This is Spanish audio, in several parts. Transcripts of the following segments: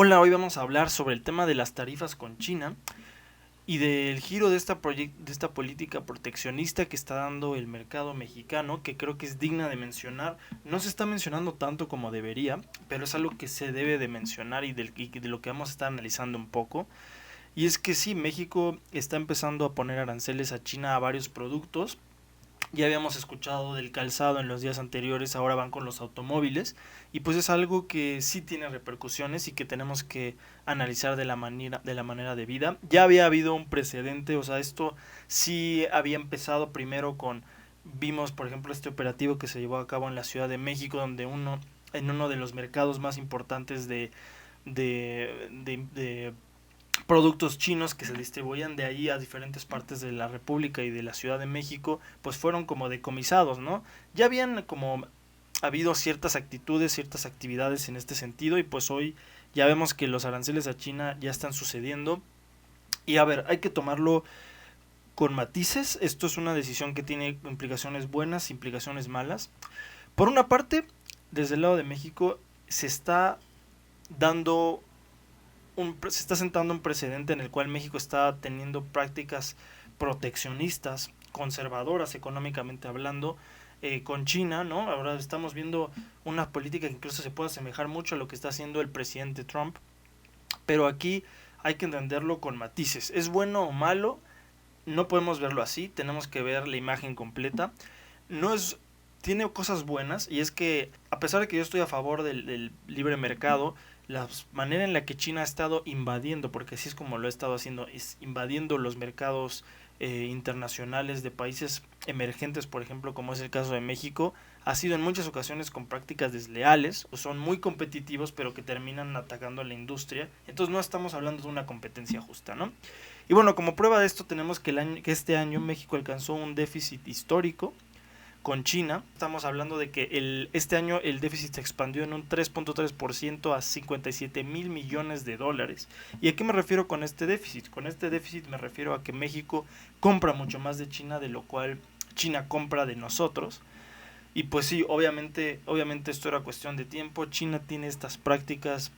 Hola, hoy vamos a hablar sobre el tema de las tarifas con China y del giro de esta política proteccionista que está dando el mercado mexicano, que creo que es digna de mencionar. No se está mencionando tanto como debería, pero es algo que se debe de mencionar y de lo que vamos a estar analizando un poco. Y es que sí, México está empezando a poner aranceles a China a varios productos. Ya habíamos escuchado del calzado en los días anteriores, ahora van con los automóviles y pues es algo que sí tiene repercusiones y que tenemos que analizar de la manera debida. Ya había habido un precedente, o sea, esto sí había empezado primero con, vimos por ejemplo este operativo que se llevó a cabo en la Ciudad de México, donde en uno de los mercados más importantes de productos chinos que se distribuían de ahí a diferentes partes de la República y de la Ciudad de México, pues fueron como decomisados, ¿no? Ya habían como habido ciertas actitudes, ciertas actividades en este sentido y pues hoy ya vemos que los aranceles a China ya están sucediendo y a ver, hay que tomarlo con matices. Esto es una decisión que tiene implicaciones buenas, implicaciones malas. Por una parte, desde el lado de México se está dando se está sentando un precedente en el cual México está teniendo prácticas proteccionistas, conservadoras económicamente hablando, con China, ¿no? Ahora estamos viendo una política que incluso se puede asemejar mucho a lo que está haciendo el presidente Trump, pero aquí hay que entenderlo con matices. ¿Es bueno o malo? No podemos verlo así, tenemos que ver la imagen completa. No es Tiene cosas buenas y es que a pesar de que yo estoy a favor del libre mercado, la manera en la que China ha estado invadiendo, porque así es como lo ha estado haciendo, es invadiendo los mercados internacionales de países emergentes, por ejemplo, como es el caso de México, ha sido en muchas ocasiones con prácticas desleales, o son muy competitivos, pero que terminan atacando a la industria. Entonces no estamos hablando de una competencia justa, ¿no? Y bueno, como prueba de esto tenemos que este año México alcanzó un déficit histórico con China. Estamos hablando de que este año el déficit se expandió en un 3.3% a 57 mil millones de dólares. ¿Y a qué me refiero con este déficit? Con este déficit me refiero a que México compra mucho más de China de lo cual China compra de nosotros. Y pues sí, obviamente esto era cuestión de tiempo. China tiene estas prácticas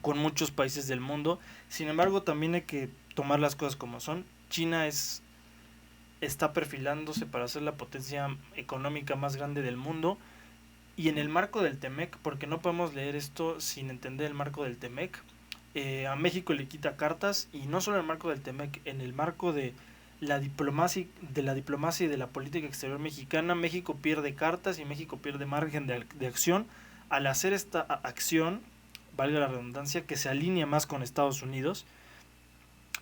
con muchos países del mundo. Sin embargo, también hay que tomar las cosas como son. China está perfilándose para ser la potencia económica más grande del mundo. Y en el marco del TEMEC, porque no podemos leer esto sin entender el marco del TEMEC, a México le quita cartas, y no solo en el marco del TEMEC, en el marco de la diplomacia y de la política exterior mexicana, México pierde cartas y México pierde margen de acción al hacer esta acción, valga la redundancia, que se alinea más con Estados Unidos.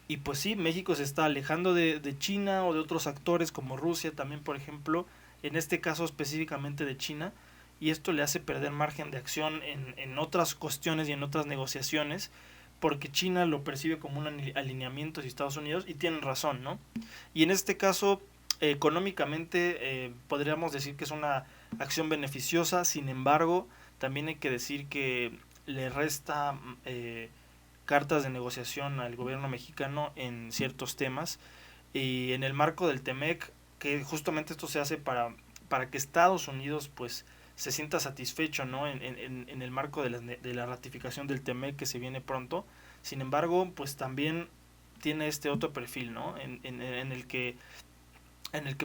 Y pues sí, México se está alejando de China o de otros actores como Rusia también, por ejemplo, en este caso específicamente de China, y esto le hace perder margen de acción en otras cuestiones y en otras negociaciones, porque China lo percibe como un alineamiento de Estados Unidos, y tienen razón, ¿no? Y en este caso, económicamente, podríamos decir que es una acción beneficiosa. Sin embargo, también hay que decir que le resta cartas de negociación al gobierno mexicano en ciertos temas, y en el marco del TEMEC, que justamente esto se hace para que Estados Unidos pues se sienta satisfecho, ¿no? En el marco de la ratificación del TEMEC que se viene pronto. Sin embargo, pues también tiene este otro perfil, ¿no? En el que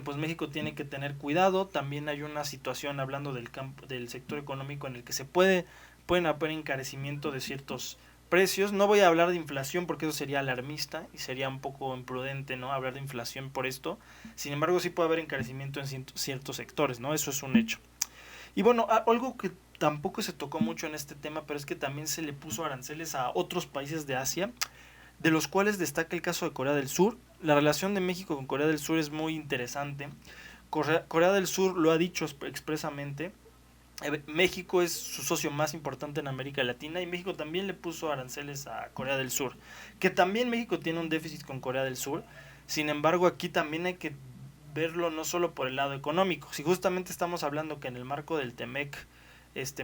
pues México tiene que tener cuidado. También hay una situación, hablando del sector económico, en el que pueden haber encarecimiento de ciertos precios. No voy a hablar de inflación porque eso sería alarmista y sería un poco imprudente, ¿no? Hablar de inflación por esto. Sin embargo, sí puede haber encarecimiento en ciertos sectores, ¿no? Eso es un hecho. Y bueno, algo que tampoco se tocó mucho en este tema, pero es que también se le puso aranceles a otros países de Asia, de los cuales destaca el caso de Corea del Sur. La relación de México con Corea del Sur es muy interesante. Corea del Sur lo ha dicho expresamente. México es su socio más importante en América Latina, y México también le puso aranceles a Corea del Sur. Que también México tiene un déficit con Corea del Sur. Sin embargo, aquí también hay que verlo no solo por el lado económico. Si justamente estamos hablando que en el marco del TEMEC,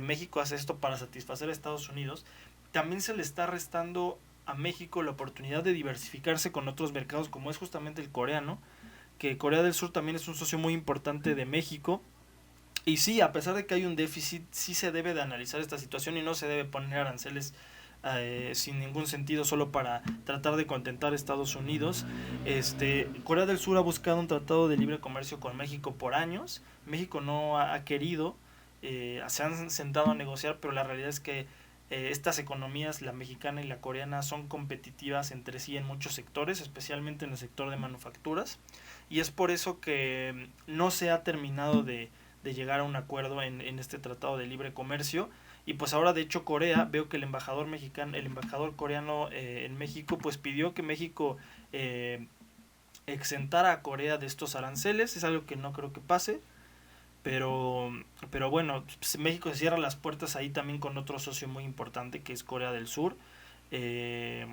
México hace esto para satisfacer a Estados Unidos, también se le está restando a México la oportunidad de diversificarse con otros mercados, como es justamente el coreano, que Corea del Sur también es un socio muy importante de México. Y sí, a pesar de que hay un déficit, sí se debe de analizar esta situación y no se debe poner aranceles sin ningún sentido, solo para tratar de contentar a Estados Unidos. Corea del Sur ha buscado un tratado de libre comercio con México por años. México no ha querido, se han sentado a negociar, pero la realidad es que estas economías, la mexicana y la coreana, son competitivas entre sí en muchos sectores, especialmente en el sector de manufacturas, y es por eso que no se ha terminado de llegar a un acuerdo en este tratado de libre comercio. Y pues ahora de hecho Corea, veo que el embajador mexicano, el embajador coreano en México, pues pidió que México exentara a Corea de estos aranceles. Es algo que no creo que pase, pero, pero bueno, pues México se cierra las puertas ahí también con otro socio muy importante que es Corea del Sur, eh,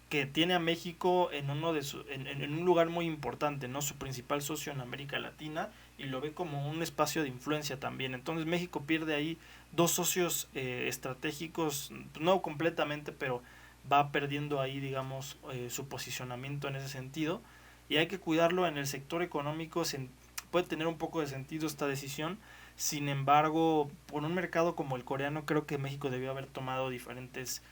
que tiene a México en uno de en un lugar muy importante, ¿no? Su principal socio en América Latina, y lo ve como un espacio de influencia también. Entonces México pierde ahí dos socios estratégicos, no completamente, pero va perdiendo ahí, digamos, su posicionamiento en ese sentido. Y hay que cuidarlo en el sector económico. Puede tener un poco de sentido esta decisión. Sin embargo, por un mercado como el coreano, creo que México debió haber tomado diferentes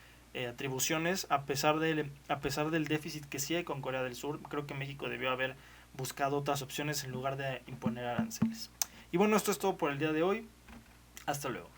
atribuciones, a pesar del déficit que sí hay con Corea del Sur. Creo que México debió haber buscado otras opciones en lugar de imponer aranceles. Y bueno, esto es todo por el día de hoy. Hasta luego.